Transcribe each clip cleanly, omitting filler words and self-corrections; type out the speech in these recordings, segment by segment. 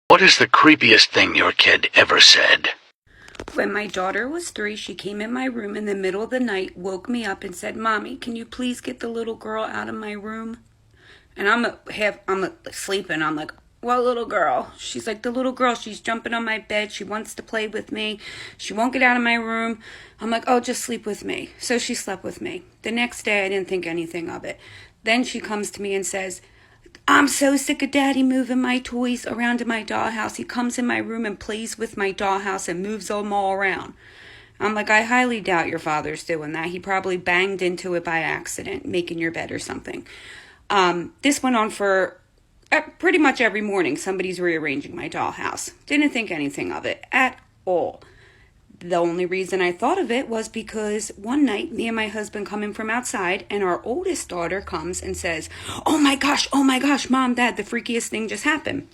What is the creepiest thing your kid ever said? When my daughter was 3, she came in my room in the middle of the night, woke me up and said, "Mommy, can you please get the little girl out of my room?" And I'm sleeping. I'm like, "What little girl?" She's like, "The little girl. She's jumping on my bed. She wants to play with me. She won't get out of my room." I'm like, "Oh, just sleep with me." So she slept with me. The next day, I didn't think anything of it. Then she comes to me and says, "I'm so sick of Daddy moving my toys around in my dollhouse. He comes in my room and plays with my dollhouse and moves them all around." I'm like, "I highly doubt your father's doing that. He probably banged into it by accident, making your bed or something." This went on for pretty much every morning. Somebody's rearranging my dollhouse. Didn't think anything of it at all. The only reason I thought of it was because one night, me and my husband come in from outside, and our oldest daughter comes and says, oh my gosh, Mom, Dad, the freakiest thing just happened."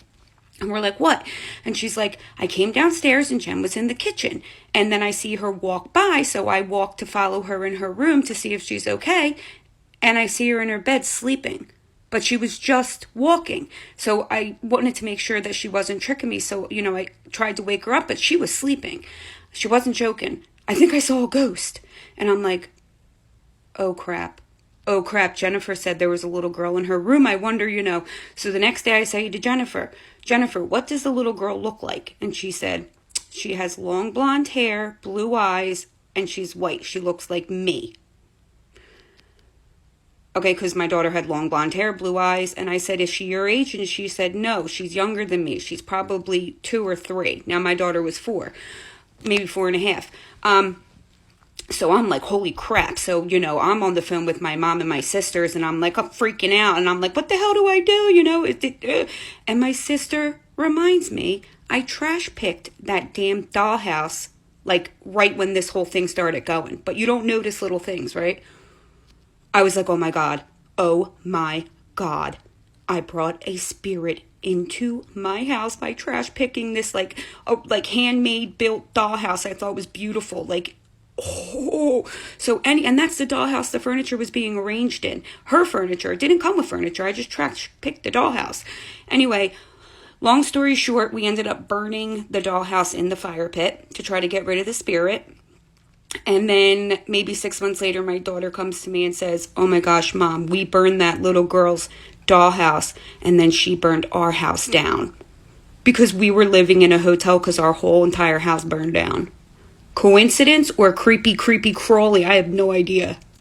And we're like, "What?" And she's like, "I came downstairs and Jen was in the kitchen. And then I see her walk by, so I walk to follow her in her room to see if she's okay. And I see her in her bed sleeping. But she was just walking. So I wanted to make sure that she wasn't tricking me. So, I tried to wake her up, but she was sleeping. She wasn't joking. "I think I saw a ghost." And I'm like, oh crap. Jennifer said there was a little girl in her room. I wonder, So the next day I say to Jennifer, "What does the little girl look like?" And she said, "She has long blonde hair, blue eyes, and she's white. She looks like me." Okay, because my daughter had long blonde hair, blue eyes, and I said, "Is she your age?" And she said, "No, she's younger than me. She's probably 2 or 3. Now my daughter was 4, maybe 4.5. So I'm like, holy crap. So, I'm on the phone with my mom and my sisters, and I'm like, I'm freaking out, and I'm like, what the hell do I do? And my sister reminds me, I trash picked that damn dollhouse, like right when this whole thing started going. But you don't notice little things, right? I was like, oh my God. I brought a spirit into my house by trash picking this like handmade built dollhouse I thought was beautiful. And that's the dollhouse the furniture was being arranged in. Her furniture. It didn't come with furniture. I just trash picked the dollhouse. Anyway, long story short, we ended up burning the dollhouse in the fire pit to try to get rid of the spirit. And then maybe 6 months later, my daughter comes to me and says, "Oh my gosh, Mom, we burned that little girl's dollhouse, and then she burned our house down because we were living in a hotel because our whole entire house burned down." Coincidence or creepy crawly? I have no idea.